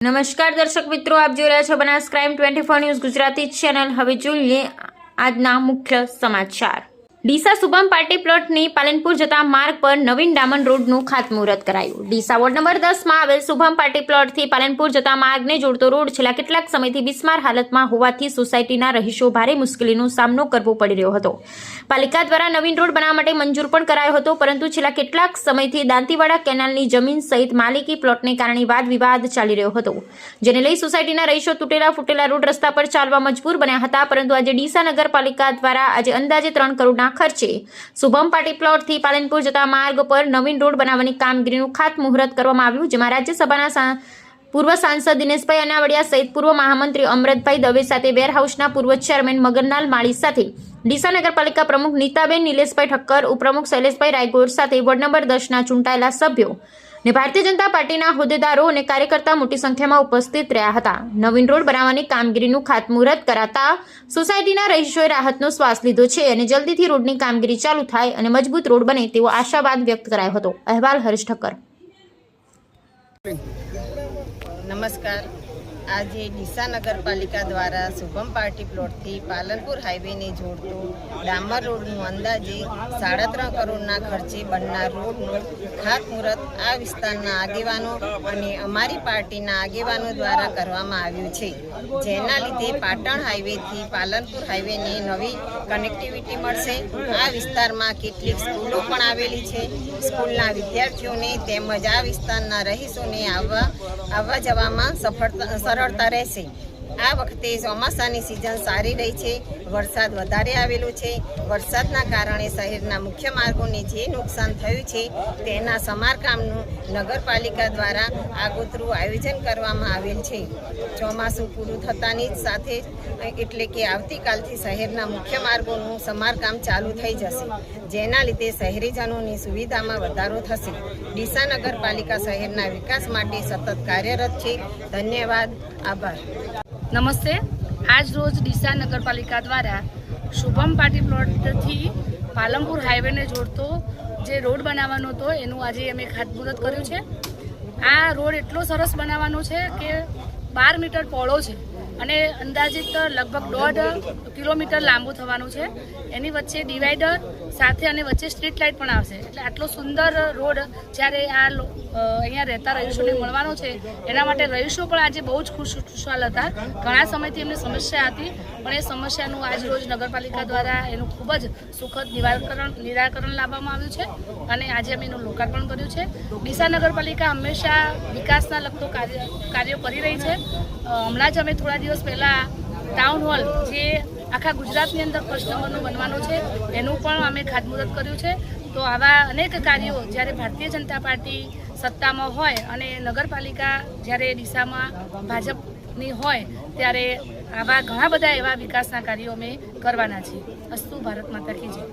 નમસ્કાર દર્શક મિત્રો, આપ જોઈ રહ્યા છો Banas crime 24 news Gujarati channel. હવે જોઈએ આજના મુખ્ય સમાચાર। ડીસા શુભમ પાર્ટી પ્લોટની પાલનપુર જતા માર્ગ પર નવીન ડામન રોડનું ખાતમુહૂર્ત કરાયું। ડીસા વોર્ડ નંબર 10 માં આવેલ શુભમ પાર્ટી પ્લોટથી પાલનપુર જતા માર્ગને જોડતો રોડ છેલ્લા કેટલાક સમયથી બિસ્માર હાલતમાં હોવાથી સોસાયટીના રહીશો ભારે મુશ્કેલીનો સામનો કરવો પડી રહ્યો હતો। પાલિકા દ્વારા નવીન રોડ બનાવવા માટે મંજૂર પણ કરાયો હતો, પરંતુ છેલ્લા કેટલાક સમયથી દાંતીવાડા કેનાલની જમીન સહિત માલિકી પ્લોટને કારણે વાદ વિવાદ ચાલી રહ્યો હતો, જેને લઈ સોસાયટીના રહીશો તૂટેલા ફૂટેલા રોડ રસ્તા પર ચાલવા મજબૂર બન્યા હતા। પરંતુ આજે ડીસા નગરપાલિકા દ્વારા આજે અંદાજે 3 કરોડના ખર્ચે શુભમ પાર્ટી પ્લોટથી પાલનપુર જતા માર્ગ પર નવીન રોડ બનાવવાની કામગીરીનું ખાતમુહૂર્ત કરવામાં આવ્યું, જેમાં રાજ્યસભાના પૂર્વ સાંસદ દિનેશભાઈ અનાવડિયા સહિત પૂર્વ મહામંત્રી અમરતભાઈ દવે સાથે વેરહાઉસના પૂર્વ ચેરમેન મગનલાલ માળી સાથે ડીસા નગરપાલિકા પ્રમુખ નીતાબેન નિલેશભાઈ ઠક્કર, ઉપપ્રમુખ શૈલેષભાઈ રાયગોર સાથે વોર્ડ નંબર 10ના ચૂંટાયેલા સભ્યો ને ભારતીય જનતા પાર્ટીના હોદ્દેદારો અને કાર્યકર્તા મોટી સંખ્યામાં ઉપસ્થિત રહ્યા હતા। નવીન રોડ બનાવવાની કામગીરીનું ખાતમુહૂર્ત કરાતા સોસાયટીના રહીશોએ રાહતનો શ્વાસ લીધો છે અને જલ્દીથી રોડની કામગીરી ચાલુ થાય અને મજબૂત રોડ બને તેવો આશાવાદ વ્યક્ત કરાયો હતો। અહેવાલ હરીશ ઠક્કર। નમસ્કાર। આજે ડીસા નગરપાલિકા દ્વારા શુભમ પાર્ટી પ્લોટથી પાલનપુર હાઈવેને જોડતો ડામર રોડનું અંદાજે 3.5 કરોડના ખર્ચે બનનાર રોડનું ખાતમુહૂર્ત આ વિસ્તારના આગેવાનો અને અમારી પાર્ટીના આગેવાનો દ્વારા કરવામાં આવ્યું છે, જેના લીધે પાટણ હાઈવેથી પાલનપુર હાઈવેને નવી કનેક્ટિવિટી મળશે। આ વિસ્તારમાં કેટલીક સ્કૂલો પણ આવેલી છે। સ્કૂલના વિદ્યાર્થીઓને તેમજ આ વિસ્તારના રહીશોને આવવા જવામાં સરળતા રહેશે। આ વખતે ચોમાસાની સિઝન સારી રહી છે, વરસાદ વધારે આવેલો છે। વરસાદના કારણે શહેરના મુખ્ય માર્ગોને જે નુકસાન થયું છે તેના સમારકામનું નગરપાલિકા દ્વારા આગોતરું આયોજન કરવામાં આવેલ છે। ચોમાસું પૂરું થતાની જ સાથે એટલે કે આવતીકાલથી શહેરના મુખ્ય માર્ગોનું સમારકામ ચાલુ થઈ જશે, જેના લીધે શહેરીજનોની સુવિધામાં વધારો થશે। ડીસા નગરપાલિકા શહેરના વિકાસ માટે સતત કાર્યરત છે। ધન્યવાદ, આભાર। નમસ્તે। આજ રોજ ડીસા નગરપાલિકા દ્વારા શુભમ પાર્ટી પ્લોટથી પાલનપુર હાઈવેને જોડતો જે રોડ બનાવવાનો હતો એનું આજે અમે ખાતમુહૂર્ત કર્યું છે। આ રોડ એટલો સરસ બનાવવાનો છે કે 12 મીટર પહોળો છે અને અંદાજિત લગભગ 1.5 કિલોમીટર લાંબુ થવાનું છે। એની વચ્ચે ડિવાઈડર સાથે અને વચ્ચે સ્ટ્રીટ લાઇટ પણ આવશે, એટલે આટલો સુંદર રોડ જ્યારે આ અહીંયા રહેતા રહીશોને મળવાનો છે એના માટે રહીશો પણ આજે બહુ જ ખુશખુશાલ હતા। ઘણા સમયથી એમને સમસ્યા હતી, પણ એ સમસ્યાનું આજ રોજ નગરપાલિકા દ્વારા એનું ખૂબ જ સુખદ નિરાકરણ લાવવામાં આવ્યું છે અને આજે અમે એનું લોકાર્પણ કર્યું છે। ડીસા નગરપાલિકા હંમેશા વિકાસના લગતો કાર્યો કરી રહી છે। હમણાં જ અમે થોડા દિવસ પહેલાં ટાઉન હોલ જે આખા ગુજરાતની અંદર ફર્સ્ટ નંબરનું બનવાનું છે એનું પણ અમે ખાતમુહૂર્ત કર્યું છે। તો આવા અનેક કાર્યો જ્યારે ભારતીય જનતા પાર્ટી સત્તામાં હોય અને નગરપાલિકા જ્યારે ડીસામાં ભાજપની હોય ત્યારે આવા ઘણા બધા એવા વિકાસના કાર્યો અમે કરવાના છીએ। અસ્તુ ભારત માતા કી જય।